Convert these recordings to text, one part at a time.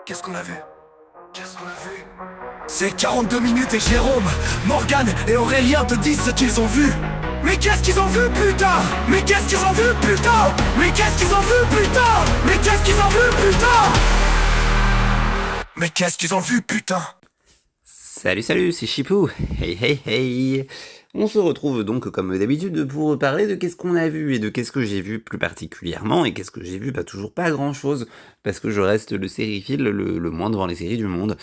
Qu'est-ce qu'on a vu? Qu'est-ce qu'on a vu? C'est 42 minutes et Jérôme, Morgane et Aurélien te disent ce qu'ils ont vu. Mais qu'est-ce qu'ils ont vu, putain? Mais qu'est-ce qu'ils ont vu, putain? Mais qu'est-ce qu'ils ont vu, putain? Mais qu'est-ce qu'ils ont vu, putain? Mais qu'est-ce qu'ils ont vu, putain? Salut, c'est Chipou. Hey. On se retrouve donc comme d'habitude pour parler de qu'est-ce qu'on a vu et de qu'est-ce que j'ai vu plus particulièrement. Et qu'est-ce que j'ai vu, toujours pas grand chose, parce que je reste le sériephile le moins devant les séries du monde.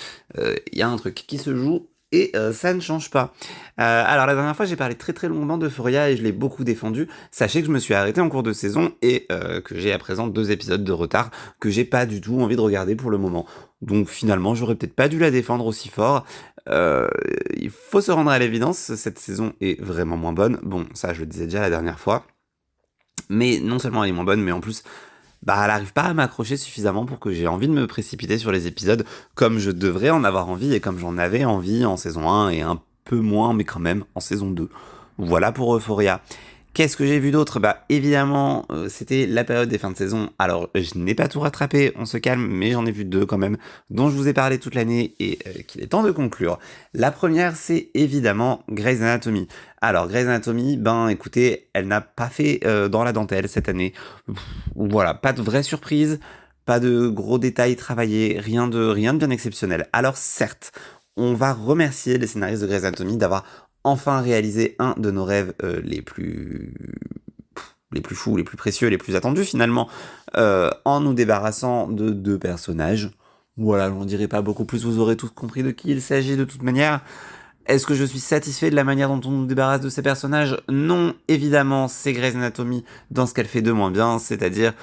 Y a un truc qui se joue et ça ne change pas. Alors la dernière fois j'ai parlé très longuement d'Euphoria et je l'ai beaucoup défendu. Sachez que je me suis arrêté en cours de saison et que j'ai à présent 2 épisodes de retard que j'ai pas du tout envie de regarder pour le moment. Donc finalement j'aurais peut-être pas dû la défendre aussi fort. Il faut se rendre à l'évidence, cette saison est vraiment moins bonne. Bon, ça je le disais déjà la dernière fois. Mais non seulement elle est moins bonne, mais en plus, elle arrive pas à m'accrocher suffisamment pour que j'ai envie de me précipiter sur les épisodes comme je devrais en avoir envie et comme j'en avais envie en saison 1 et un peu moins, mais quand même, en saison 2. Voilà pour Euphoria. Qu'est-ce que j'ai vu d'autre? Évidemment, c'était la période des fins de saison. Alors, je n'ai pas tout rattrapé, on se calme, mais j'en ai vu 2 quand même, dont je vous ai parlé toute l'année et qu'il est temps de conclure. La première, c'est évidemment Grey's Anatomy. Alors, Grey's Anatomy, écoutez, elle n'a pas fait dans la dentelle cette année. Voilà, pas de vraie surprise, pas de gros détails travaillés, rien de bien exceptionnel. Alors certes, on va remercier les scénaristes de Grey's Anatomy d'avoir enfin réalisé un de nos rêves les plus fous, les plus précieux, les plus attendus finalement, en nous débarrassant de 2 personnages. Voilà, j'en dirai pas beaucoup plus, vous aurez tous compris de qui il s'agit de toute manière. Est-ce que je suis satisfait de la manière dont on nous débarrasse de ces personnages? Non, évidemment, c'est Grey's Anatomy dans ce qu'elle fait de moins bien, c'est-à-dire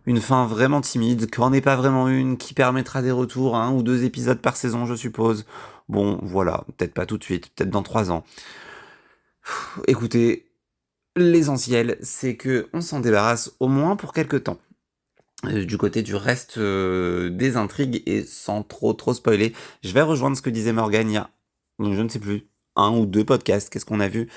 une fin vraiment timide, qu'en est pas vraiment une, qui permettra des retours, 1 ou 2 épisodes par saison, je suppose. Bon, voilà, peut-être pas tout de suite, peut-être dans 3 ans. Écoutez, l'essentiel, c'est que on s'en débarrasse au moins pour quelques temps. Du côté du reste des intrigues, et sans trop spoiler, je vais rejoindre ce que disait Morgane il y a, je ne sais plus, 1 ou 2 podcasts, qu'est-ce qu'on a vu,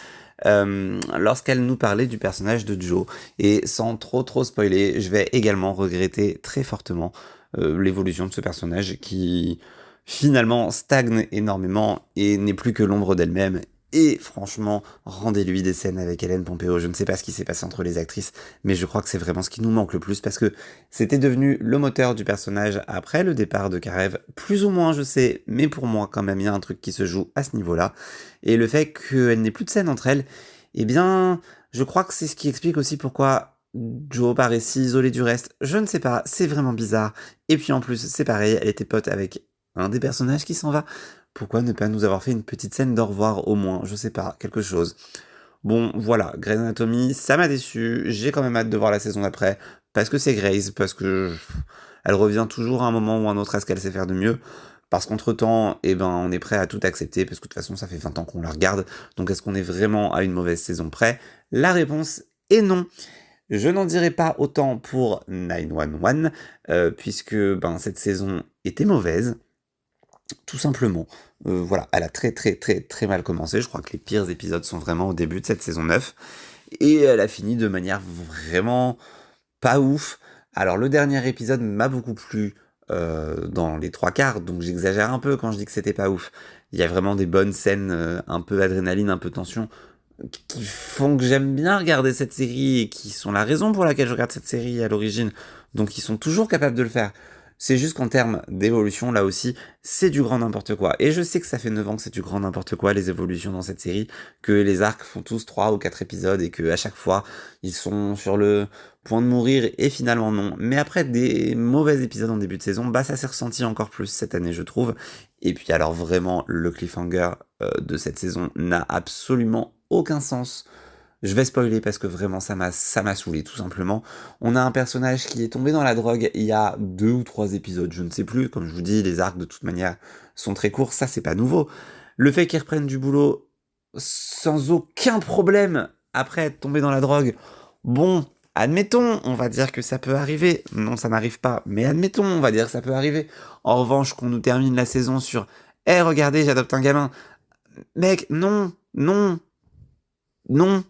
lorsqu'elle nous parlait du personnage de Joe. Et sans trop spoiler, je vais également regretter très fortement l'évolution de ce personnage qui finalement stagne énormément et n'est plus que l'ombre d'elle-même. Et franchement, rendez-lui des scènes avec Ellen Pompeo. Je ne sais pas ce qui s'est passé entre les actrices, mais je crois que c'est vraiment ce qui nous manque le plus, parce que c'était devenu le moteur du personnage après le départ de Karev. Plus ou moins, je sais, mais pour moi, quand même, il y a un truc qui se joue à ce niveau-là. Et le fait qu'elle n'ait plus de scène entre elles, eh bien, je crois que c'est ce qui explique aussi pourquoi Joe paraît si isolée du reste. Je ne sais pas, c'est vraiment bizarre. Et puis en plus, c'est pareil, elle était pote avec un des personnages qui s'en va. Pourquoi ne pas nous avoir fait une petite scène d'au revoir au moins? Je sais pas, quelque chose. Bon, voilà, Grey's Anatomy, ça m'a déçu. J'ai quand même hâte de voir la saison d'après, parce que c'est Grey's, parce que elle revient toujours à un moment ou à un autre à ce qu'elle sait faire de mieux. Parce qu'entre-temps, on est prêt à tout accepter, parce que de toute façon, ça fait 20 ans qu'on la regarde. Donc est-ce qu'on est vraiment à une mauvaise saison près? La réponse est non. Je n'en dirai pas autant pour 911, puisque cette saison était mauvaise. Tout simplement. Voilà, elle a très mal commencé. Je crois que les pires épisodes sont vraiment au début de cette saison 9. Et elle a fini de manière vraiment pas ouf. Alors le dernier épisode m'a beaucoup plu dans les 3/4, donc j'exagère un peu quand je dis que c'était pas ouf. Il y a vraiment des bonnes scènes, un peu adrénaline, un peu tension, qui font que j'aime bien regarder cette série et qui sont la raison pour laquelle je regarde cette série à l'origine. Donc ils sont toujours capables de le faire. C'est juste qu'en termes d'évolution, là aussi, c'est du grand n'importe quoi. Et je sais que ça fait 9 ans que c'est du grand n'importe quoi, les évolutions dans cette série, que les arcs font tous 3 ou 4 épisodes et que à chaque fois, ils sont sur le point de mourir et finalement non. Mais après des mauvais épisodes en début de saison, ça s'est ressenti encore plus cette année, je trouve. Et puis alors vraiment, le cliffhanger de cette saison n'a absolument aucun sens. Je vais spoiler parce que vraiment ça m'a saoulé tout simplement. On a un personnage qui est tombé dans la drogue il y a 2 ou 3 épisodes, je ne sais plus. Comme je vous dis, les arcs de toute manière sont très courts, ça c'est pas nouveau. Le fait qu'il reprenne du boulot sans aucun problème après être tombé dans la drogue, bon, admettons, on va dire que ça peut arriver. Non, ça n'arrive pas, mais admettons, on va dire que ça peut arriver. En revanche, qu'on nous termine la saison sur « regardez, j'adopte un gamin ». Mec, non,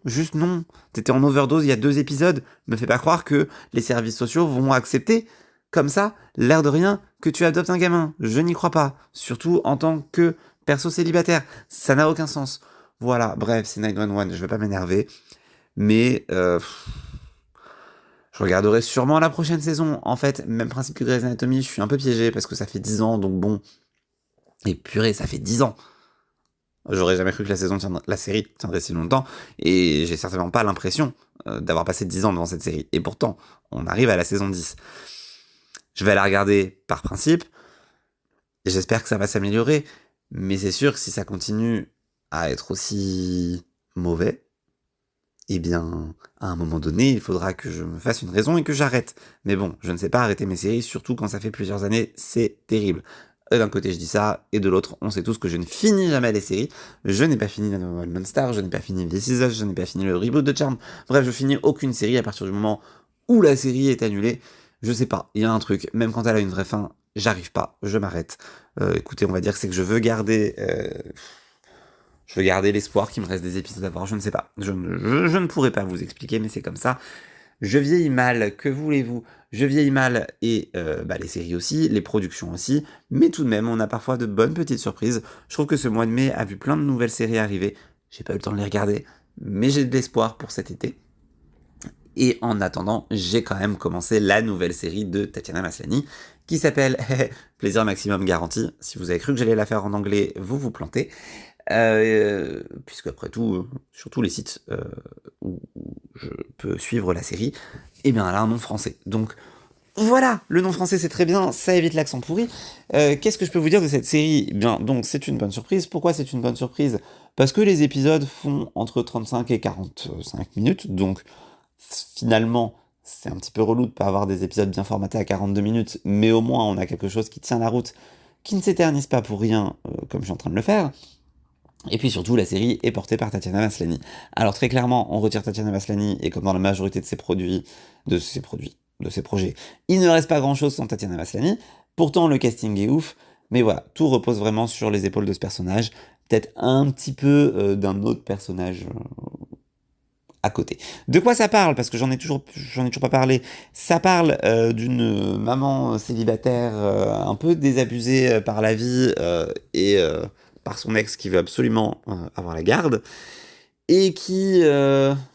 juste non. T'étais en overdose il y a 2 épisodes. Me fais pas croire que les services sociaux vont accepter, comme ça, l'air de rien, que tu adoptes un gamin. Je n'y crois pas. Surtout en tant que perso célibataire. Ça n'a aucun sens. Voilà, bref, c'est 911, je vais pas m'énerver. Mais je regarderai sûrement la prochaine saison. En fait, même principe que Grey's Anatomy, je suis un peu piégé parce que ça fait 10 ans, donc bon. Et purée, ça fait 10 ans. J'aurais jamais cru que la série tiendrait si longtemps, et j'ai certainement pas l'impression d'avoir passé 10 ans devant cette série. Et pourtant, on arrive à la saison 10. Je vais la regarder par principe, et j'espère que ça va s'améliorer, mais c'est sûr que si ça continue à être aussi mauvais, eh bien, à un moment donné, il faudra que je me fasse une raison et que j'arrête. Mais bon, je ne sais pas arrêter mes séries, surtout quand ça fait plusieurs années, c'est terrible. Et d'un côté, je dis ça, et de l'autre, on sait tous que je ne finis jamais les séries. Je n'ai pas fini la nouvelle Monster, je n'ai pas fini This Is Us, je n'ai pas fini le reboot de Charmed. Bref, je finis aucune série à partir du moment où la série est annulée. Je sais pas, il y a un truc, même quand elle a une vraie fin, j'arrive pas, je m'arrête. Écoutez, on va dire que c'est que je veux garder l'espoir qu'il me reste des épisodes à voir, je ne sais pas. Je ne pourrais pas vous expliquer, mais c'est comme ça. Je vieillis mal, que voulez-vous? Je vieillis mal, et les séries aussi, les productions aussi, mais tout de même, on a parfois de bonnes petites surprises. Je trouve que ce mois de mai a vu plein de nouvelles séries arriver. J'ai pas eu le temps de les regarder, mais j'ai de l'espoir pour cet été. Et en attendant, j'ai quand même commencé la nouvelle série de Tatiana Maslany, qui s'appelle Plaisir Maximum Garanti. Si vous avez cru que j'allais la faire en anglais, vous vous plantez. Puisque après tout, sur tous les sites où je peux suivre la série, eh bien elle a un nom français. Donc voilà, le nom français c'est très bien, ça évite l'accent pourri. Qu'est-ce que je peux vous dire de cette série? Eh bien, donc c'est une bonne surprise. Pourquoi c'est une bonne surprise? Parce que les épisodes font entre 35 et 45 minutes, donc finalement c'est un petit peu relou de pas avoir des épisodes bien formatés à 42 minutes, mais au moins on a quelque chose qui tient la route, qui ne s'éternise pas pour rien, comme je suis en train de le faire. Et puis surtout, la série est portée par Tatiana Maslany. Alors très clairement, on retire Tatiana Maslany, et comme dans la majorité de ses projets, il ne reste pas grand-chose sans Tatiana Maslany. Pourtant, le casting est ouf, mais voilà, tout repose vraiment sur les épaules de ce personnage, peut-être un petit peu d'un autre personnage à côté. De quoi ça parle? Parce que j'en ai toujours pas parlé. Ça parle d'une maman célibataire un peu désabusée par la vie et par son ex qui veut absolument avoir la garde, et qui,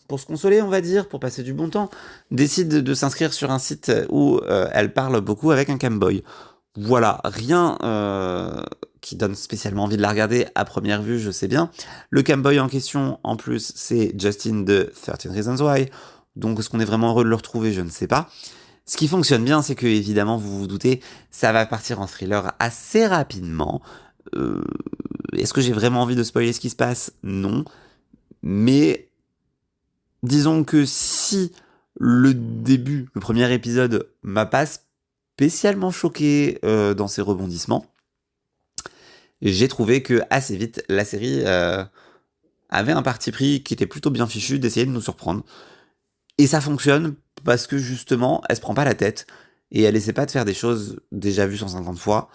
pour se consoler, on va dire, pour passer du bon temps, décide de s'inscrire sur un site où elle parle beaucoup avec un camboy. Voilà, rien qui donne spécialement envie de la regarder à première vue, je sais bien. Le camboy en question, en plus, c'est Justin de 13 Reasons Why, donc est-ce qu'on est vraiment heureux de le retrouver? Je ne sais pas. Ce qui fonctionne bien, c'est que, évidemment, vous vous doutez, ça va partir en thriller assez rapidement. Est-ce que j'ai vraiment envie de spoiler ce qui se passe? Non. Mais disons que si le premier épisode m'a pas spécialement choqué dans ses rebondissements, j'ai trouvé que assez vite la série avait un parti pris qui était plutôt bien fichu d'essayer de nous surprendre. Et ça fonctionne parce que justement, elle se prend pas la tête et elle essaie pas de faire des choses déjà vues 150 fois.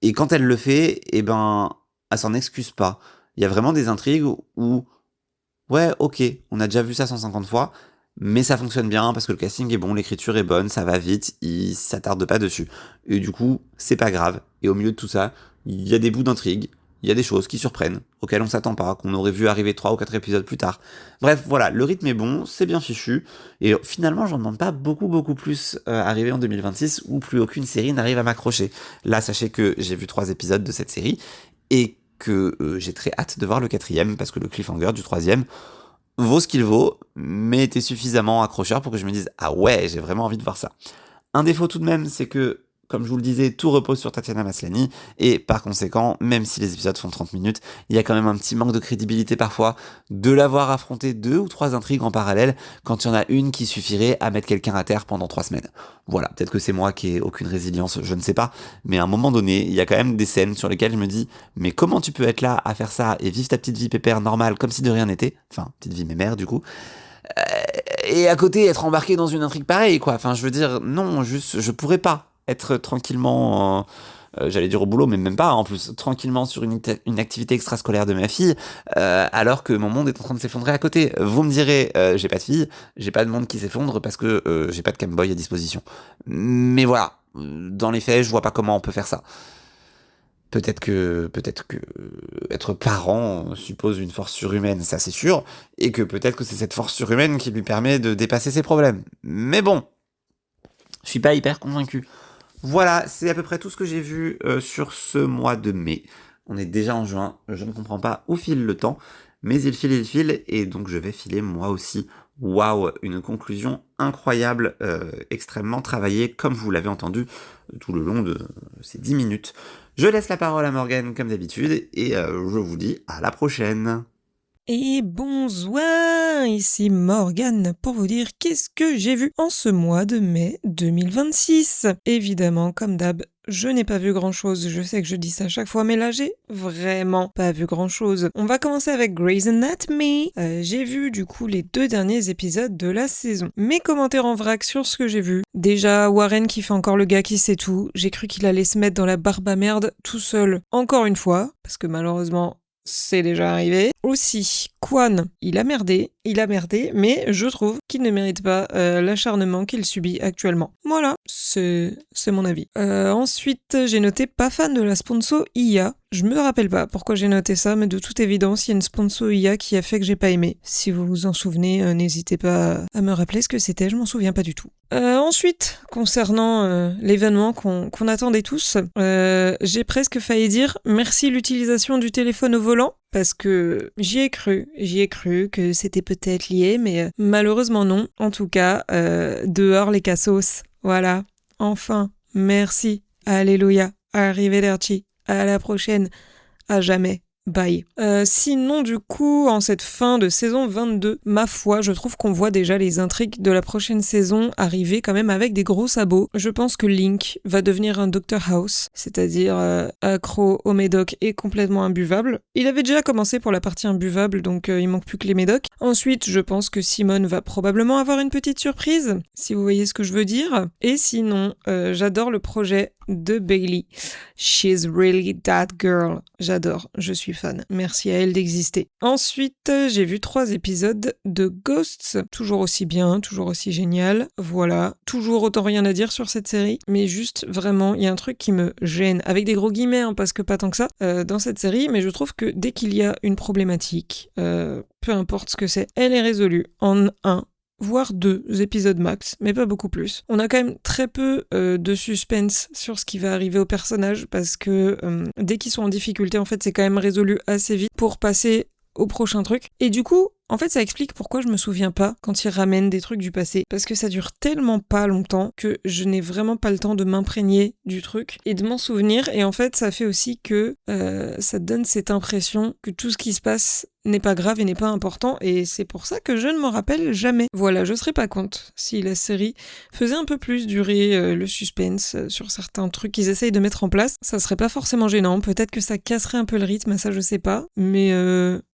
Et quand elle le fait, eh ben, elle s'en excuse pas. Il y a vraiment des intrigues où, ouais, ok, on a déjà vu ça 150 fois, mais ça fonctionne bien parce que le casting est bon, l'écriture est bonne, ça va vite, il s'attarde pas dessus. Et du coup, c'est pas grave. Et au milieu de tout ça, il y a des bouts d'intrigue, il y a des choses qui surprennent, auxquelles on s'attend pas, qu'on aurait vu arriver 3 ou 4 épisodes plus tard. Bref, voilà, le rythme est bon, c'est bien fichu, et finalement, j'en demande pas beaucoup plus arriver en 2026, où plus aucune série n'arrive à m'accrocher. Là, sachez que j'ai vu 3 épisodes de cette série, et que j'ai très hâte de voir le 4e, parce que le cliffhanger du 3e vaut ce qu'il vaut, mais était suffisamment accrocheur pour que je me dise « Ah ouais, j'ai vraiment envie de voir ça ». Un défaut tout de même, c'est que, comme je vous le disais, tout repose sur Tatiana Maslany, et par conséquent, même si les épisodes font 30 minutes, il y a quand même un petit manque de crédibilité parfois de l'avoir affronté 2 ou 3 intrigues en parallèle, quand il y en a une qui suffirait à mettre quelqu'un à terre pendant 3 semaines. Voilà, peut-être que c'est moi qui ai aucune résilience, je ne sais pas, mais à un moment donné, il y a quand même des scènes sur lesquelles je me dis « Mais comment tu peux être là à faire ça et vivre ta petite vie pépère normale comme si de rien n'était ?» Enfin, petite vie mémère du coup. Et à côté, être embarqué dans une intrigue pareille, quoi. Enfin, je veux dire, non, juste, je pourrais pas être tranquillement, j'allais dire au boulot, mais même pas, en plus, tranquillement sur une activité extrascolaire de ma fille, alors que mon monde est en train de s'effondrer à côté. Vous me direz, j'ai pas de fille, j'ai pas de monde qui s'effondre parce que j'ai pas de camboy à disposition. Mais voilà, dans les faits, je vois pas comment on peut faire ça. Peut-être que être parent suppose une force surhumaine, ça c'est sûr, et que peut-être que c'est cette force surhumaine qui lui permet de dépasser ses problèmes. Mais bon, je suis pas hyper convaincu. Voilà, c'est à peu près tout ce que j'ai vu sur ce mois de mai. On est déjà en juin, je ne comprends pas où file le temps, mais il file, et donc je vais filer moi aussi. Waouh, une conclusion incroyable, extrêmement travaillée, comme vous l'avez entendu tout le long de ces 10 minutes. Je laisse la parole à Morgane comme d'habitude, et je vous dis à la prochaine. Et bonsoir, ici Morgane pour vous dire qu'est-ce que j'ai vu en ce mois de mai 2026. Évidemment, comme d'hab, je n'ai pas vu grand-chose, je sais que je dis ça à chaque fois, mais là j'ai vraiment pas vu grand-chose. On va commencer avec Grey's Anatomy. J'ai vu du coup les 2 derniers épisodes de la saison. Mes commentaires en vrac sur ce que j'ai vu. Déjà, Warren qui fait encore le gars qui sait tout. J'ai cru qu'il allait se mettre dans la barbe à merde tout seul, encore une fois, parce que malheureusement, c'est déjà arrivé. Aussi, Quan, il a merdé, mais je trouve qu'il ne mérite pas l'acharnement qu'il subit actuellement. Voilà, c'est mon avis. Ensuite, j'ai noté pas fan de la sponsor IA. Je me rappelle pas pourquoi j'ai noté ça, mais de toute évidence, il y a une sponsor IA qui a fait que j'ai pas aimé. Si vous vous en souvenez, n'hésitez pas à me rappeler ce que c'était, je m'en souviens pas du tout. Ensuite, concernant l'événement qu'on attendait tous, j'ai presque failli dire merci l'utilisation du téléphone au volant, parce que j'y ai cru que c'était peut-être lié, mais malheureusement non. En tout cas, dehors les cassos. Voilà, enfin, merci, alléluia, arrivederci, à la prochaine, à jamais. Bye. Sinon, du coup, en cette fin de saison 22, ma foi, je trouve qu'on voit déjà les intrigues de la prochaine saison arriver quand même avec des gros sabots. Je pense que Link va devenir un Dr House, c'est-à-dire accro au médoc et complètement imbuvable. Il avait déjà commencé pour la partie imbuvable, donc il manque plus que les médocs. Ensuite, je pense que Simone va probablement avoir une petite surprise, si vous voyez ce que je veux dire. Et sinon, j'adore le projet de Bailey. She's really that girl. J'adore, je suis fan. Merci à elle d'exister. Ensuite, j'ai vu 3 épisodes de Ghosts. Toujours aussi bien, toujours aussi génial. Voilà. Toujours autant rien à dire sur cette série. Mais juste, vraiment, il y a un truc qui me gêne. Avec des gros guillemets, hein, parce que pas tant que ça, dans cette série. Mais je trouve que dès qu'il y a une problématique, peu importe ce que c'est, elle est résolue en voire 2 épisodes max, mais pas beaucoup plus. On a quand même très peu de suspense sur ce qui va arriver aux personnages, parce que dès qu'ils sont en difficulté, en fait, c'est quand même résolu assez vite pour passer au prochain truc. Et du coup, en fait, ça explique pourquoi je me souviens pas quand ils ramènent des trucs du passé. Parce que ça dure tellement pas longtemps que je n'ai vraiment pas le temps de m'imprégner du truc et de m'en souvenir. Et en fait, ça fait aussi que ça donne cette impression que tout ce qui se passe n'est pas grave et n'est pas important. Et c'est pour ça que je ne m'en rappelle jamais. Voilà, je serais pas contre si la série faisait un peu plus durer le suspense sur certains trucs qu'ils essayent de mettre en place. Ça serait pas forcément gênant. Peut-être que ça casserait un peu le rythme, ça je sais pas. Mais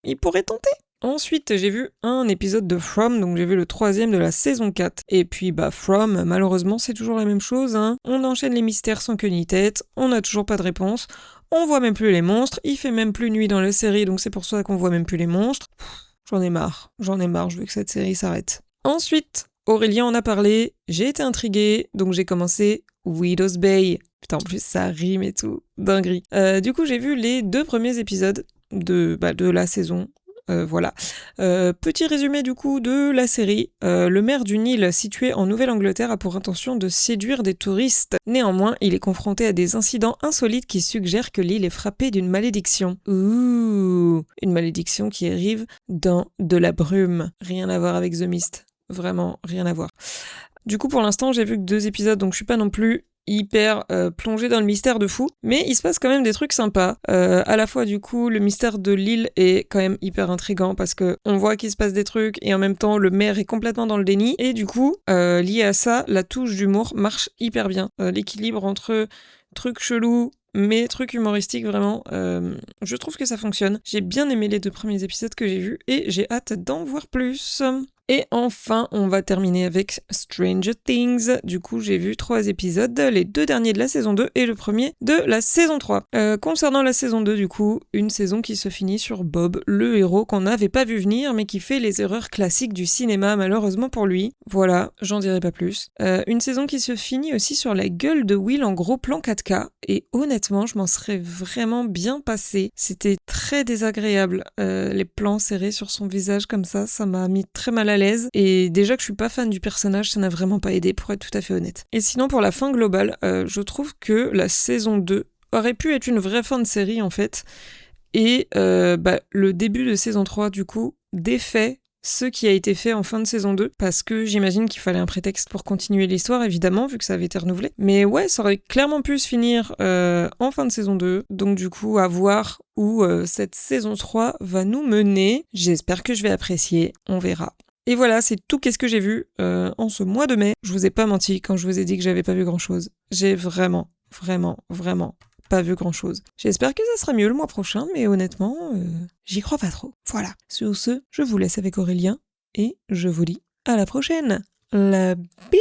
ils pourraient tenter. Ensuite, j'ai vu un épisode de From, donc j'ai vu le 3e de la saison 4. Et puis, From, malheureusement, c'est toujours la même chose, hein. On enchaîne les mystères sans queue ni tête, on n'a toujours pas de réponse, on voit même plus les monstres, il fait même plus nuit dans la série, donc c'est pour ça qu'on voit même plus les monstres. J'en ai marre, je veux que cette série s'arrête. Ensuite, Aurélien en a parlé, j'ai été intriguée, donc j'ai commencé Widow's Bay. Putain, en plus, ça rime et tout, dinguerie. Du coup, j'ai vu les 2 premiers épisodes de la saison. Voilà. Petit résumé du coup de la série. Le maire d'une île située en Nouvelle-Angleterre a pour intention de séduire des touristes. Néanmoins, il est confronté à des incidents insolites qui suggèrent que l'île est frappée d'une malédiction. Ouh, une malédiction qui arrive dans de la brume. Rien à voir avec The Mist. Vraiment, rien à voir. Du coup, pour l'instant, j'ai vu que 2 épisodes, donc je suis pas non plus hyper plongé dans le mystère de fou, mais il se passe quand même des trucs sympas. À la fois, du coup, le mystère de l'île est quand même hyper intriguant parce que on voit qu'il se passe des trucs et en même temps, le maire est complètement dans le déni. Et du coup, lié à ça, la touche d'humour marche hyper bien. L'équilibre entre trucs chelous, mais trucs humoristiques, vraiment, je trouve que ça fonctionne. J'ai bien aimé les 2 premiers épisodes que j'ai vus et j'ai hâte d'en voir plus. Et enfin, on va terminer avec Stranger Things. Du coup, j'ai vu 3 épisodes, les 2 derniers de la saison 2 et le premier de la saison 3. Concernant la saison 2, du coup, une saison qui se finit sur Bob, le héros qu'on n'avait pas vu venir, mais qui fait les erreurs classiques du cinéma, malheureusement pour lui. Voilà, j'en dirai pas plus. Une saison qui se finit aussi sur la gueule de Will en gros plan 4K, et honnêtement, je m'en serais vraiment bien passé. C'était très désagréable. Les plans serrés sur son visage comme ça m'a mis très mal à l'aise. Et déjà que je suis pas fan du personnage, ça n'a vraiment pas aidé, pour être tout à fait honnête. Et sinon, pour la fin globale, je trouve que la saison 2 aurait pu être une vraie fin de série, en fait. Et le début de saison 3, du coup, défait ce qui a été fait en fin de saison 2, parce que j'imagine qu'il fallait un prétexte pour continuer l'histoire, évidemment, vu que ça avait été renouvelé. Mais ouais, ça aurait clairement pu se finir en fin de saison 2, donc du coup, à voir où cette saison 3 va nous mener. J'espère que je vais apprécier, on verra. Et voilà, c'est tout qu'est-ce que j'ai vu en ce mois de mai. Je vous ai pas menti quand je vous ai dit que j'avais pas vu grand-chose. J'ai vraiment pas vu grand-chose. J'espère que ça sera mieux le mois prochain, mais honnêtement, j'y crois pas trop. Voilà. Sur ce, je vous laisse avec Aurélien, et je vous dis à la prochaine. La bise.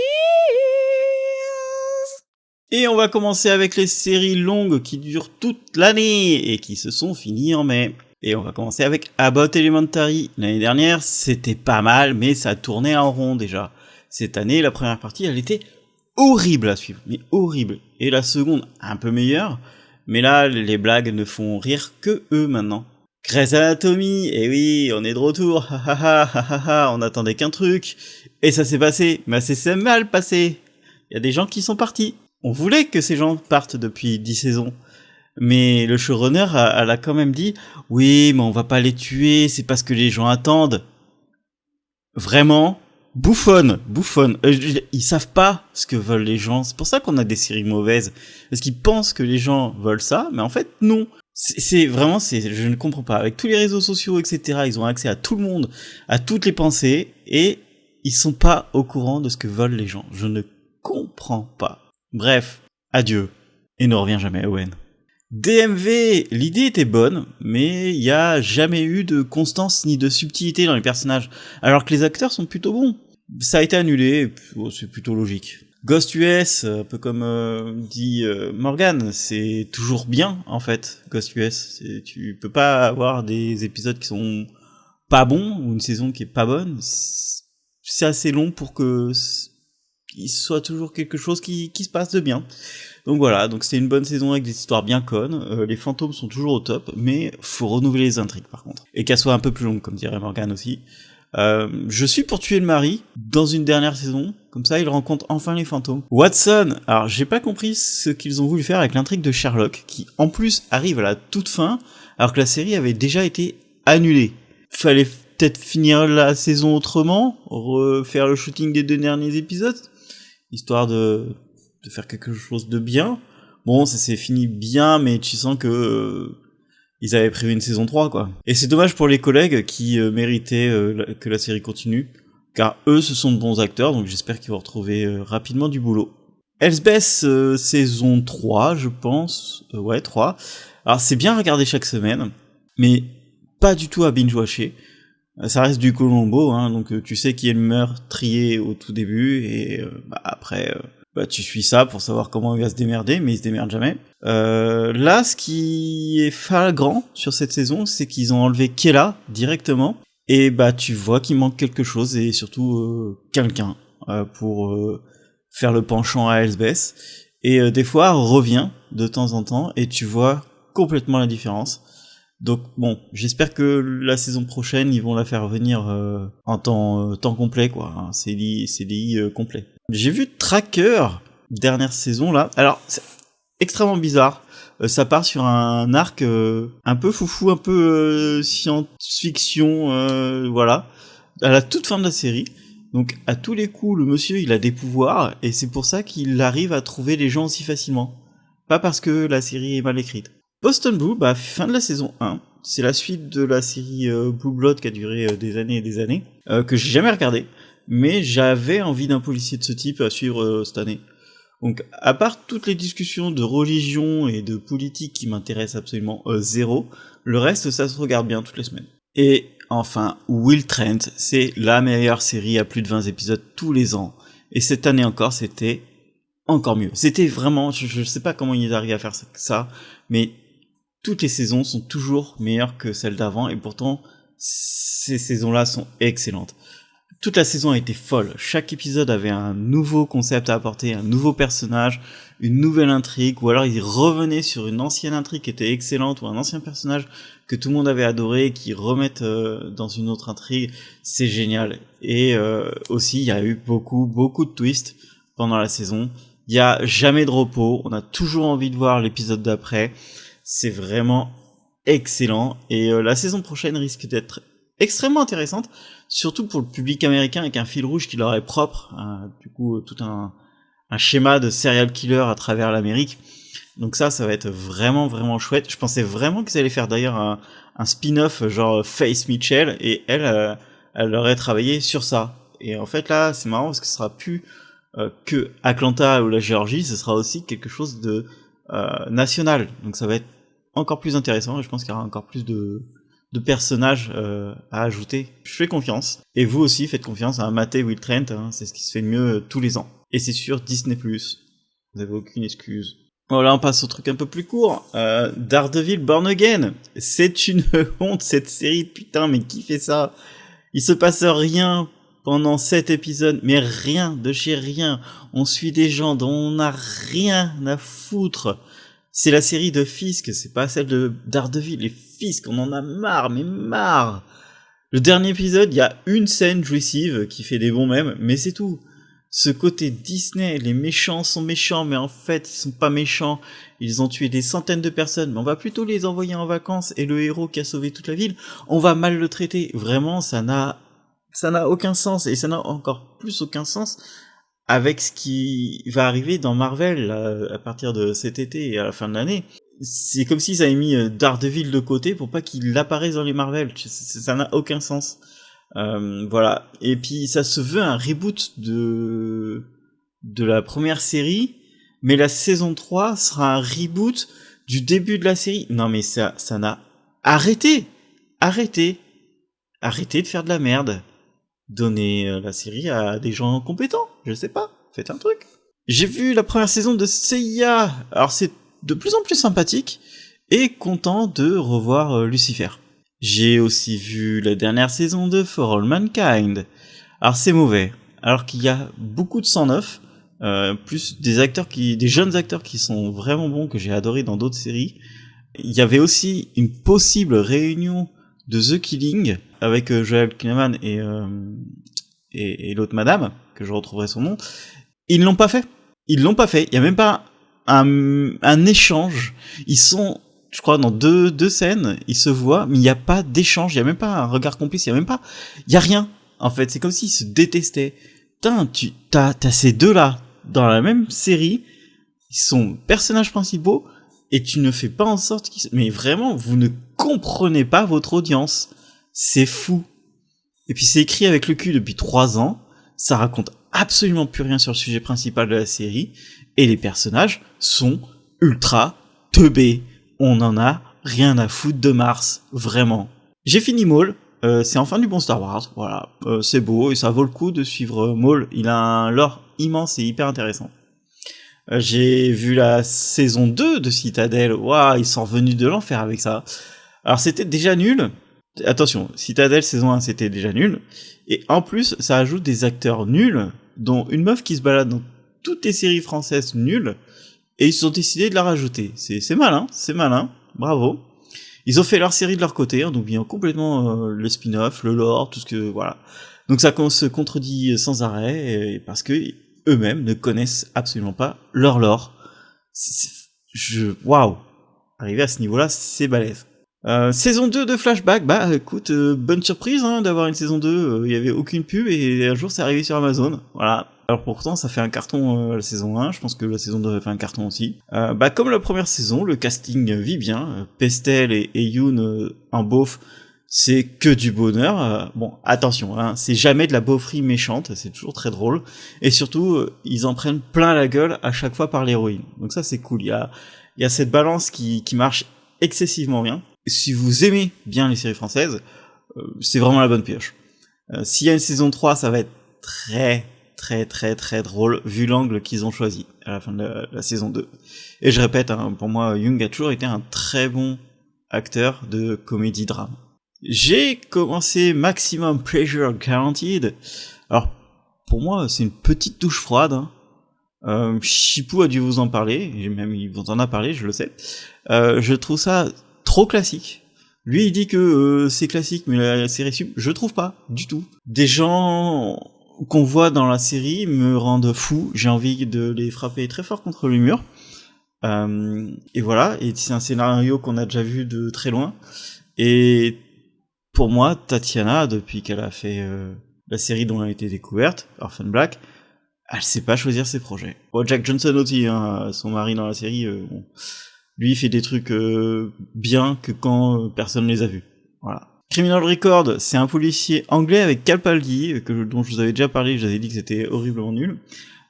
Et on va commencer avec les séries longues qui durent toute l'année et qui se sont finies en mai. Et on va commencer avec Abbott Elementary. L'année dernière, c'était pas mal, mais ça tournait en rond déjà. Cette année, la première partie, elle était horrible à suivre, mais horrible. Et la seconde, un peu meilleure, mais là, les blagues ne font rire que eux maintenant. Grey's Anatomy, eh oui, on est de retour, on attendait qu'un truc, et ça s'est passé, mais ça s'est mal passé. Il y a des gens qui sont partis. On voulait que ces gens partent depuis 10 saisons. Mais le showrunner, elle a quand même dit « Oui, mais on va pas les tuer, c'est parce que les gens attendent. » Vraiment, bouffonne. Ils savent pas ce que veulent les gens. C'est pour ça qu'on a des séries mauvaises. Parce qu'ils pensent que les gens veulent ça, mais en fait, non. C'est vraiment, je ne comprends pas. Avec tous les réseaux sociaux, etc., ils ont accès à tout le monde, à toutes les pensées, et ils sont pas au courant de ce que veulent les gens. Je ne comprends pas. Bref, adieu. Et ne reviens jamais, Owen. DMV, l'idée était bonne, mais il n'y a jamais eu de constance ni de subtilité dans les personnages, alors que les acteurs sont plutôt bons. Ça a été annulé, c'est plutôt logique. Ghost US, un peu comme dit Morgan, c'est toujours bien en fait, Ghost US. Tu peux pas avoir des épisodes qui sont pas bons, ou une saison qui est pas bonne. C'est assez long pour que il soit toujours quelque chose qui se passe de bien. Donc voilà, donc c'était une bonne saison avec des histoires bien connes, les fantômes sont toujours au top, mais faut renouveler les intrigues par contre. Et qu'elles soient un peu plus longues, comme dirait Morgan aussi. Je suis pour tuer le mari, dans une dernière saison, comme ça il rencontre enfin les fantômes. Watson, alors j'ai pas compris ce qu'ils ont voulu faire avec l'intrigue de Sherlock, qui en plus arrive à la toute fin, alors que la série avait déjà été annulée. Fallait peut-être finir la saison autrement, refaire le shooting des 2 derniers épisodes, histoire de faire quelque chose de bien. Bon, ça s'est fini bien, mais tu sens que ils avaient prévu une saison 3, quoi. Et c'est dommage pour les collègues qui méritaient que la série continue, car eux, ce sont de bons acteurs, donc j'espère qu'ils vont retrouver rapidement du boulot. Elsbeth, saison 3, je pense. Ouais, 3. Alors, c'est bien à regarder chaque semaine, mais pas du tout à binge-watcher. Ça reste du Colombo, hein, donc tu sais qui est le meurtrier au tout début, et après... tu suis ça pour savoir comment il va se démerder, mais il se démerde jamais. Là, ce qui est flagrant sur cette saison, c'est qu'ils ont enlevé Kella directement, et tu vois qu'il manque quelque chose, et surtout quelqu'un pour faire le penchant à Elsbeth. Et des fois, elle revient de temps en temps, et tu vois complètement la différence. Donc bon, j'espère que la saison prochaine, ils vont la faire venir en temps complet, quoi, un CDI complet. J'ai vu Tracker, dernière saison, là. Alors, c'est extrêmement bizarre. Ça part sur un arc un peu foufou, un peu science-fiction, voilà. À la toute fin de la série. Donc, à tous les coups, le monsieur, il a des pouvoirs, et c'est pour ça qu'il arrive à trouver les gens aussi facilement. Pas parce que la série est mal écrite. Boston Blue, fin de la saison 1. C'est la suite de la série Blue Blood qui a duré des années et des années, que j'ai jamais regardé. Mais j'avais envie d'un policier de ce type à suivre cette année. Donc, à part toutes les discussions de religion et de politique qui m'intéressent absolument zéro, le reste, ça se regarde bien toutes les semaines. Et enfin, Will Trent, c'est la meilleure série à plus de 20 épisodes tous les ans. Et cette année encore, c'était encore mieux. C'était vraiment, je sais pas comment ils arrivent à faire ça, mais toutes les saisons sont toujours meilleures que celles d'avant, et pourtant, ces saisons-là sont excellentes. Toute la saison a été folle. Chaque épisode avait un nouveau concept à apporter, un nouveau personnage, une nouvelle intrigue, ou alors ils revenaient sur une ancienne intrigue qui était excellente, ou un ancien personnage que tout le monde avait adoré, qui remettent dans une autre intrigue. C'est génial. Et aussi, il y a eu beaucoup de twists pendant la saison. Il y a jamais de repos. On a toujours envie de voir l'épisode d'après. C'est vraiment excellent. Et la saison prochaine risque d'être extrêmement intéressante, surtout pour le public américain, avec un fil rouge qui leur est propre, du coup tout un schéma de serial killer à travers l'Amérique. Donc ça va être vraiment chouette. Je pensais vraiment qu'ils allaient faire d'ailleurs un spin-off genre Faith Mitchell, et elle aurait travaillé sur ça. Et en fait là c'est marrant parce que ce sera plus que Atlanta ou la Géorgie, ce sera aussi quelque chose de national. Donc ça va être encore plus intéressant, et je pense qu'il y aura encore plus de personnages à ajouter. Je fais confiance. Et vous aussi, faites confiance à mater Will Trent, hein, c'est ce qui se fait de mieux tous les ans. Et c'est sur Disney+. Vous avez aucune excuse. Voilà, on passe au truc un peu plus court. Daredevil Born Again. C'est une honte, cette série. Putain, mais qui fait ça? Il se passe rien pendant 7 épisodes, mais rien, de chez rien. On suit des gens dont on n'a rien à foutre. C'est la série de Fisk, c'est pas celle de Daredevil. Les Fisk, on en a marre, mais marre. Le dernier épisode, il y a une scène jouissive qui fait des bons mèmes, mais c'est tout. Ce côté Disney, les méchants sont méchants, mais en fait, ils sont pas méchants. Ils ont tué des centaines de personnes, mais on va plutôt les envoyer en vacances, et le héros qui a sauvé toute la ville, on va mal le traiter. Vraiment, ça n'a aucun sens, et ça n'a encore plus aucun sens avec ce qui va arriver dans Marvel à partir de cet été et à la fin de l'année. C'est comme s'ils avaient mis Daredevil de côté pour pas qu'il apparaisse dans les Marvel. Ça n'a aucun sens. Voilà. Et puis ça se veut un reboot de la première série, mais la saison 3 sera un reboot du début de la série. Non mais ça n'a... Arrêtez de faire de la merde. Donnez la série à des gens compétents, je sais pas, faites un truc. J'ai vu la première saison de CIA, alors c'est de plus en plus sympathique, et content de revoir Lucifer. J'ai aussi vu la dernière saison de For All Mankind. Alors c'est mauvais, alors qu'il y a beaucoup de sang neuf, plus des jeunes acteurs qui sont vraiment bons, que j'ai adoré dans d'autres séries. Il y avait aussi une possible réunion de The Killing avec Joel Kinnaman et l'autre madame, que je retrouverai son nom. Ils l'ont pas fait. Il y a même pas un échange. Ils sont, je crois, dans deux scènes, ils se voient, mais il y a pas d'échange, il y a même pas un regard complice, il y a rien. En fait, c'est comme s'ils se détestaient. Putain, t'as ces deux-là dans la même série, ils sont personnages principaux, et tu ne fais pas en sorte qu'ils... Mais vraiment, vous ne comprenez pas votre audience. C'est fou. Et puis c'est écrit avec le cul depuis 3 ans, ça raconte absolument plus rien sur le sujet principal de la série, et les personnages sont ultra teubés. On en a rien à foutre de Mars, vraiment. J'ai fini Maul, c'est enfin du bon Star Wars, voilà. C'est beau, et ça vaut le coup de suivre Maul, il a un lore immense et hyper intéressant. J'ai vu la saison 2 de Citadel, waouh, ils sont revenus de l'enfer avec ça. Alors c'était déjà nul, attention, Citadel saison 1 c'était déjà nul, et en plus ça ajoute des acteurs nuls, dont une meuf qui se balade dans toutes les séries françaises nulles, et ils ont décidé de la rajouter. C'est malin, bravo. Ils ont fait leur série de leur côté, en oubliant complètement le spin-off, le lore, tout ce que, voilà. Donc ça se contredit sans arrêt, parce que eux-mêmes ne connaissent absolument pas leur lore. Waouh! Arriver à ce niveau-là, c'est balèze. Saison 2 de Flashback, bah écoute, bonne surprise hein, d'avoir une saison 2, il y avait aucune pub et un jour c'est arrivé sur Amazon, voilà. Alors pourtant ça fait un carton la saison 1, je pense que la saison 2 fait un carton aussi. Bah comme la première saison, le casting vit bien, Pestel et Yoon en beauf, c'est que du bonheur. Bon, attention, hein, c'est jamais de la beaufrie méchante, c'est toujours très drôle, et surtout ils en prennent plein la gueule à chaque fois par l'héroïne, donc ça c'est cool, il y a cette balance qui marche excessivement bien. Si vous aimez bien les séries françaises, c'est vraiment la bonne pioche. S'il y a une saison 3, ça va être très très très très drôle vu l'angle qu'ils ont choisi à la fin de la saison 2. Et je répète, hein, pour moi, Young a toujours été un très bon acteur de comédie-drame. J'ai commencé Maximum Pleasure Guaranteed. Alors, pour moi, c'est une petite douche froide. Hein. Chipou a dû vous en parler, et même il vous en a parlé, je le sais. Je trouve ça trop classique. Lui, il dit que c'est classique, mais la série je trouve pas, du tout. Des gens qu'on voit dans la série me rendent fou, j'ai envie de les frapper très fort contre le mur. Et voilà, et c'est un scénario qu'on a déjà vu de très loin. Et pour moi, Tatiana, depuis qu'elle a fait la série dont elle a été découverte, Orphan Black, elle sait pas choisir ses projets. Bon, Jack Johnson aussi, hein, son mari dans la série, bon, lui il fait des trucs bien que quand personne les a vus. Voilà. Criminal Record, c'est un policier anglais avec Capaldi, dont je vous avais déjà parlé, je vous avais dit que c'était horriblement nul.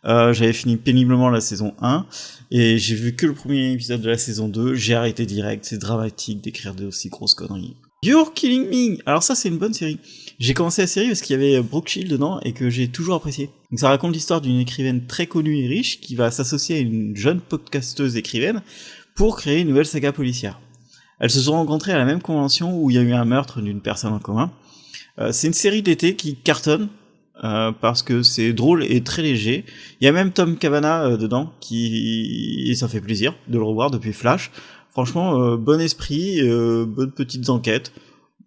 J'avais fini péniblement la saison 1, et j'ai vu que le premier épisode de la saison 2, j'ai arrêté direct, c'est dramatique d'écrire de aussi grosses conneries. You're Killing Me! Alors ça, c'est une bonne série. J'ai commencé la série parce qu'il y avait Brooke Shields dedans, et que j'ai toujours apprécié. Donc ça raconte l'histoire d'une écrivaine très connue et riche, qui va s'associer à une jeune podcasteuse écrivaine, pour créer une nouvelle saga policière. Elles se sont rencontrées à la même convention où il y a eu un meurtre d'une personne en commun. C'est une série d'été qui cartonne, parce que c'est drôle et très léger. Il y a même Tom Cavanagh dedans, et ça fait plaisir de le revoir depuis Flash. Franchement, bon esprit, bonnes petites enquêtes.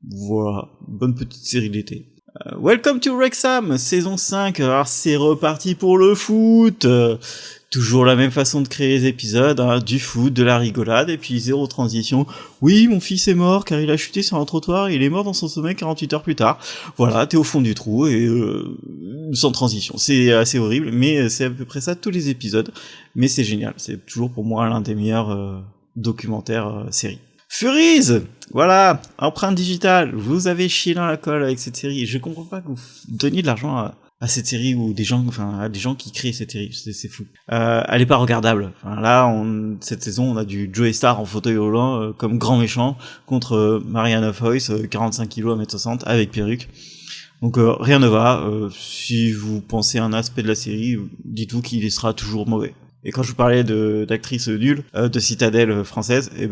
Voilà, bonne petite série d'été. Welcome to Wrexham, saison 5, alors c'est reparti pour le foot. Toujours la même façon de créer les épisodes, hein, du foot, de la rigolade, et puis zéro transition. Oui, mon fils est mort car il a chuté sur un trottoir et il est mort dans son sommeil 48 heures plus tard. Voilà, t'es au fond du trou et sans transition. C'est assez horrible, mais c'est à peu près ça tous les épisodes. Mais c'est génial, c'est toujours pour moi l'un des meilleurs documentaires séries. Furies, voilà, empreinte digitale. Vous avez chié dans la colle avec cette série. Je comprends pas que vous donniez de l'argent à cette série ou des gens, enfin à des gens qui créent cette série, c'est fou. Elle est pas regardable. Enfin, là, cette saison, on a du Joey Starr en fauteuil roulant comme grand méchant contre Marianne Foyce, 45 kilos à 1m60 avec perruque. Donc rien ne va. Si vous pensez à un aspect de la série, dites-vous qu'il sera toujours mauvais. Et quand je vous parlais d'actrices nulles, de citadelle française, et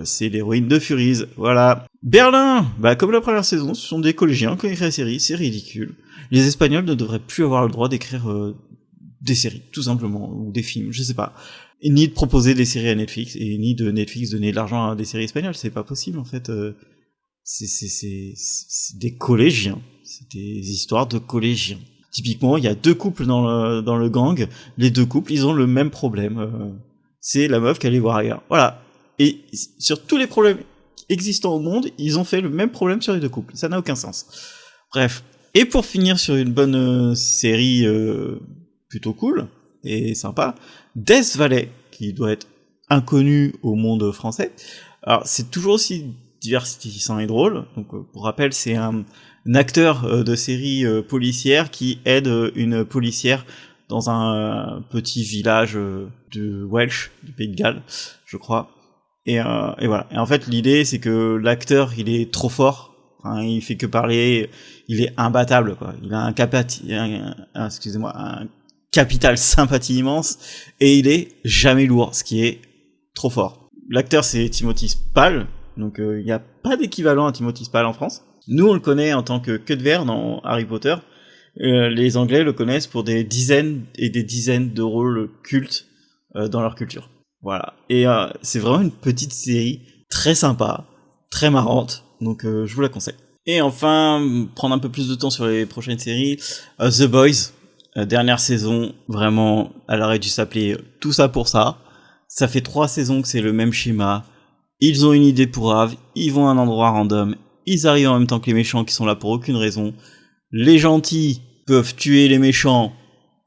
c'est l'héroïne de Furies, voilà. Berlin, comme la première saison, ce sont des collégiens qui ont écrit la série, c'est ridicule. Les Espagnols ne devraient plus avoir le droit d'écrire des séries, tout simplement, ou des films, je sais pas. Et ni de proposer des séries à Netflix, et ni de Netflix donner de l'argent à des séries espagnoles, c'est pas possible en fait. C'est des collégiens, c'est des histoires de collégiens. Typiquement, il y a deux couples dans le gang, les deux couples, ils ont le même problème. C'est la meuf qui allait voir ailleurs. Voilà. Et sur tous les problèmes existants au monde, ils ont fait le même problème sur les deux couples. Ça n'a aucun sens. Bref. Et pour finir sur une bonne série plutôt cool et sympa, Death Valley, qui doit être inconnu au monde français. Alors, c'est toujours aussi divertissant et drôle. Donc, pour rappel, c'est un acteur de série policière qui aide une policière dans un petit village de Welsh, du Pays de Galles, je crois. Et voilà. Et en fait, l'idée, c'est que l'acteur, il est trop fort. Enfin, il fait que parler. Il est imbattable, quoi. Il a un capital sympathie immense. Et il est jamais lourd, ce qui est trop fort. L'acteur, c'est Timothy Spall. Donc, il n'y a pas d'équivalent à Timothy Spall en France. Nous, on le connaît en tant que queue de verre dans Harry Potter. Les Anglais le connaissent pour des dizaines et des dizaines de rôles cultes dans leur culture. Voilà. Et c'est vraiment une petite série très sympa, très marrante. Donc, je vous la conseille. Et enfin, prendre un peu plus de temps sur les prochaines séries. The Boys, dernière saison. Vraiment, elle aurait dû s'appeler Tout ça pour ça. Ça fait 3 saisons que c'est le même schéma. Ils ont une idée pourrave. Ils vont à un endroit random. Ils arrivent en même temps que les méchants qui sont là pour aucune raison. Les gentils peuvent tuer les méchants,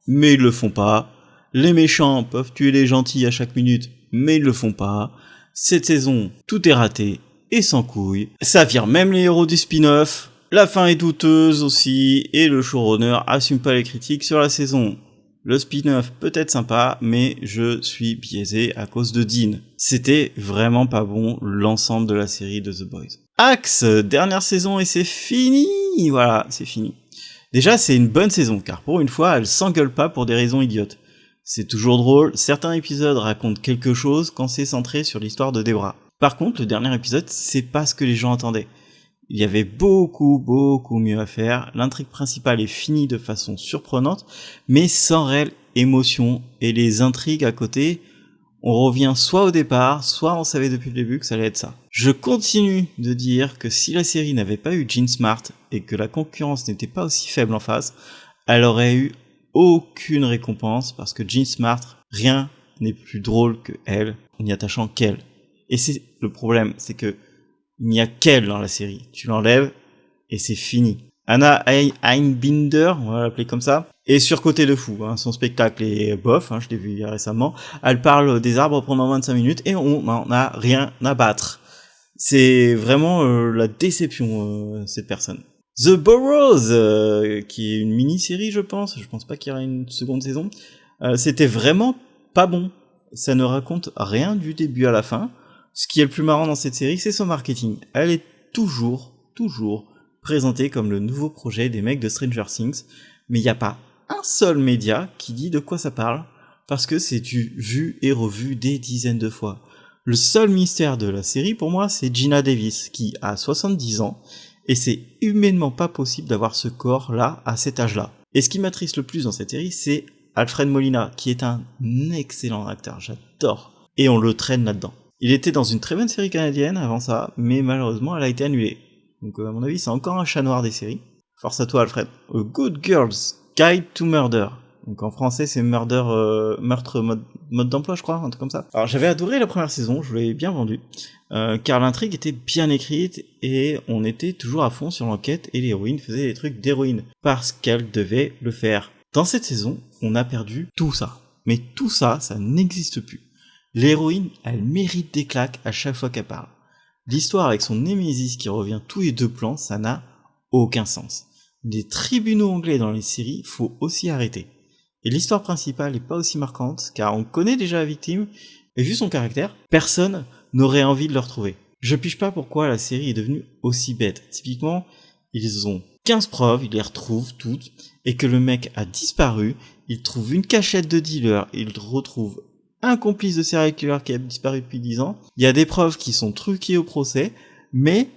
mais ils le font pas. Les méchants peuvent tuer les gentils à chaque minute, mais ils le font pas. Cette saison, tout est raté et sans couilles. Ça vire même les héros du spin-off. La fin est douteuse aussi, et le showrunner assume pas les critiques sur la saison. Le spin-off peut être sympa, mais je suis biaisé à cause de Dean. C'était vraiment pas bon l'ensemble de la série de The Boys. Axe, dernière saison et c'est fini. Voilà, c'est fini. Déjà, c'est une bonne saison, car pour une fois, elle s'engueule pas pour des raisons idiotes. C'est toujours drôle, certains épisodes racontent quelque chose quand c'est centré sur l'histoire de Debra. Par contre, le dernier épisode, c'est pas ce que les gens attendaient. Il y avait beaucoup mieux à faire, l'intrigue principale est finie de façon surprenante, mais sans réelle émotion, et les intrigues à côté, on revient soit au départ, soit on savait depuis le début que ça allait être ça. Je continue de dire que si la série n'avait pas eu Jean Smart, et que la concurrence n'était pas aussi faible en face, elle aurait eu aucune récompense, parce que Jean Smart, rien n'est plus drôle que elle, en y attachant qu'elle. Et c'est le problème, c'est que il n'y a qu'elle dans la série. Tu l'enlèves et c'est fini. Anna Einbinder, on va l'appeler comme ça, est surcotée de fou. Son spectacle est bof, je l'ai vu il y a récemment. Elle parle des arbres pendant 25 minutes et on n'en a rien à battre. C'est vraiment la déception, cette personne. The Burrows, qui est une mini-série, je pense pas qu'il y aura une seconde saison. C'était vraiment pas bon. Ça ne raconte rien du début à la fin. Ce qui est le plus marrant dans cette série, c'est son marketing. Elle est toujours présentée comme le nouveau projet des mecs de Stranger Things, mais il n'y a pas un seul média qui dit de quoi ça parle, parce que c'est du vu et revu des dizaines de fois. Le seul mystère de la série, pour moi, c'est Gina Davis, qui a 70 ans, et c'est humainement pas possible d'avoir ce corps-là à cet âge-là. Et ce qui m'attriste le plus dans cette série, c'est Alfred Molina, qui est un excellent acteur, j'adore, et on le traîne là-dedans. Il était dans une très bonne série canadienne avant ça, mais malheureusement elle a été annulée. Donc à mon avis c'est encore un chat noir des séries. Force à toi Alfred. A Good Girl's Guide to Murder. Donc en français c'est meurtre mode d'emploi je crois, un truc comme ça. Alors j'avais adoré la première saison, je l'ai bien vendue, car l'intrigue était bien écrite et on était toujours à fond sur l'enquête et l'héroïne faisait des trucs d'héroïne, parce qu'elle devait le faire. Dans cette saison, on a perdu tout ça. Mais tout ça, ça n'existe plus. L'héroïne, elle mérite des claques à chaque fois qu'elle parle. L'histoire avec son némésis qui revient tous les 2 plans, ça n'a aucun sens. Les tribunaux anglais dans les séries, faut aussi arrêter. Et l'histoire principale est pas aussi marquante, car on connaît déjà la victime, et vu son caractère, personne n'aurait envie de le retrouver. Je pige pas pourquoi la série est devenue aussi bête. Typiquement, ils ont 15 preuves, ils les retrouvent toutes, et que le mec a disparu, ils trouvent une cachette de dealer, ils retrouvent un complice de serial killer qui a disparu depuis 10 ans. Il y a des preuves qui sont truquées au procès, mais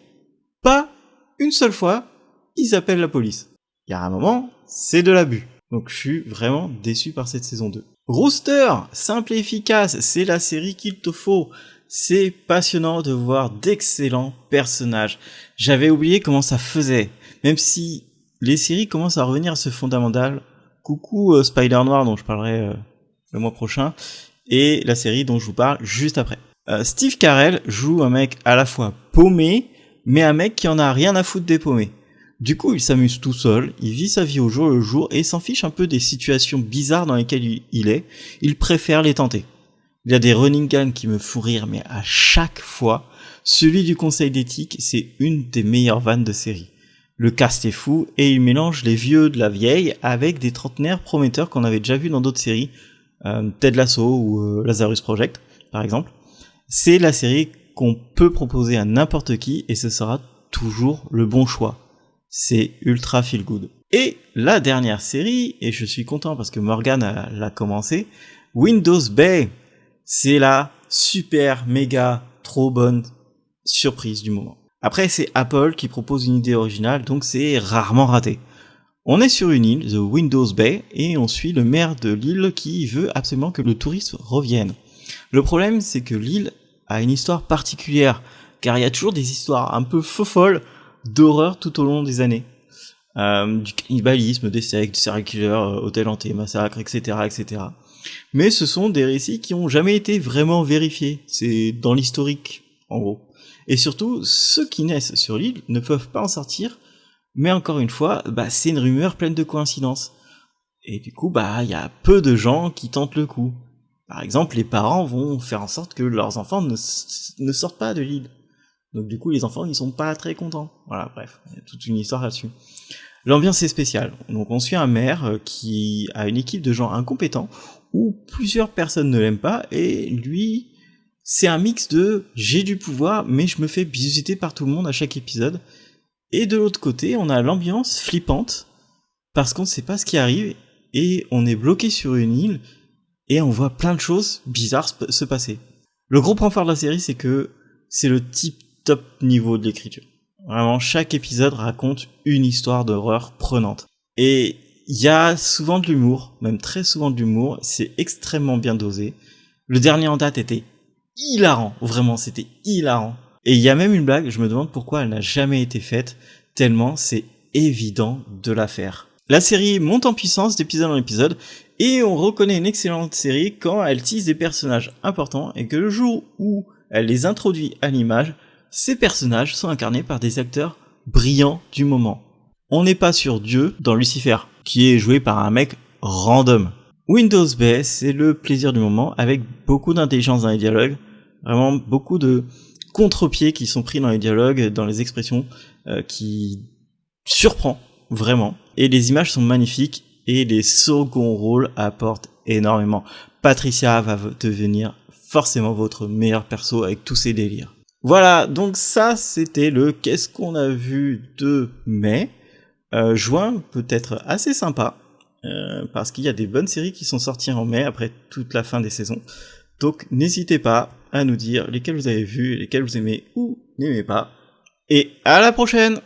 pas une seule fois, ils appellent la police. Il y a un moment, c'est de l'abus. Donc je suis vraiment déçu par cette saison 2. Rooster, simple et efficace, c'est la série qu'il te faut. C'est passionnant de voir d'excellents personnages. J'avais oublié comment ça faisait. Même si les séries commencent à revenir à ce fondamental. Coucou Spider Noir dont je parlerai le mois prochain. Et la série dont je vous parle juste après. Steve Carell joue un mec à la fois paumé, mais un mec qui en a rien à foutre des paumés. Du coup, il s'amuse tout seul, il vit sa vie au jour le jour et s'en fiche un peu des situations bizarres dans lesquelles il est. Il préfère les tenter. Il y a des running gags qui me font rire, mais à chaque fois, celui du conseil d'éthique, c'est une des meilleures vannes de série. Le cast est fou et il mélange les vieux de la vieille avec des trentenaires prometteurs qu'on avait déjà vus dans d'autres séries. Ted Lasso ou Lazarus Project par exemple. C'est la série qu'on peut proposer à n'importe qui et ce sera toujours le bon choix. C'est ultra feel good. Et la dernière série, et je suis content parce que Morgan l'a commencé, Windows Bay. C'est la super méga trop bonne surprise du moment. Après c'est Apple qui propose une idée originale, donc c'est rarement raté. On est sur une île, The Windows Bay, et on suit le maire de l'île qui veut absolument que le tourisme revienne. Le problème, c'est que l'île a une histoire particulière, car il y a toujours des histoires un peu folles d'horreur tout au long des années. Du cannibalisme, des sectes, du serial killer, hôtel hanté, massacre, etc., etc. Mais ce sont des récits qui ont jamais été vraiment vérifiés. C'est dans l'historique, en gros. Et surtout, ceux qui naissent sur l'île ne peuvent pas en sortir. Mais encore une fois, c'est une rumeur pleine de coïncidences. Et du coup, y a peu de gens qui tentent le coup. Par exemple, les parents vont faire en sorte que leurs enfants ne sortent pas de l'île. Donc du coup, les enfants, ils sont pas très contents. Voilà, bref, il y a toute une histoire là-dessus. L'ambiance est spéciale. Donc on suit un maire qui a une équipe de gens incompétents, où plusieurs personnes ne l'aiment pas, et lui, c'est un mix de j'ai du pouvoir, mais je me fais bizuter par tout le monde à chaque épisode. Et de l'autre côté, on a l'ambiance flippante, parce qu'on ne sait pas ce qui arrive, et on est bloqué sur une île, et on voit plein de choses bizarres se passer. Le gros point fort de la série, c'est que c'est le top niveau de l'écriture. Vraiment, chaque épisode raconte une histoire d'horreur prenante. Et il y a souvent de l'humour, même très souvent de l'humour, c'est extrêmement bien dosé. Le dernier en date était hilarant, vraiment, c'était hilarant. Et il y a même une blague, je me demande pourquoi elle n'a jamais été faite, tellement c'est évident de la faire. La série monte en puissance d'épisode en épisode, et on reconnaît une excellente série quand elle tease des personnages importants, et que le jour où elle les introduit à l'image, ces personnages sont incarnés par des acteurs brillants du moment. On n'est pas sur Dieu dans Lucifer, qui est joué par un mec random. Windows Bay, c'est le plaisir du moment, avec beaucoup d'intelligence dans les dialogues, vraiment beaucoup de contre-pieds qui sont pris dans les dialogues, dans les expressions, qui surprend vraiment. Et les images sont magnifiques, et les seconds rôles apportent énormément. Patricia va devenir forcément votre meilleur perso avec tous ses délires. Voilà, donc ça c'était le qu'est-ce qu'on a vu de mai. Juin peut être assez sympa, parce qu'il y a des bonnes séries qui sont sorties en mai après toute la fin des saisons. Donc n'hésitez pas à nous dire lesquelles vous avez vues, lesquelles vous aimez ou n'aimez pas. Et à la prochaine!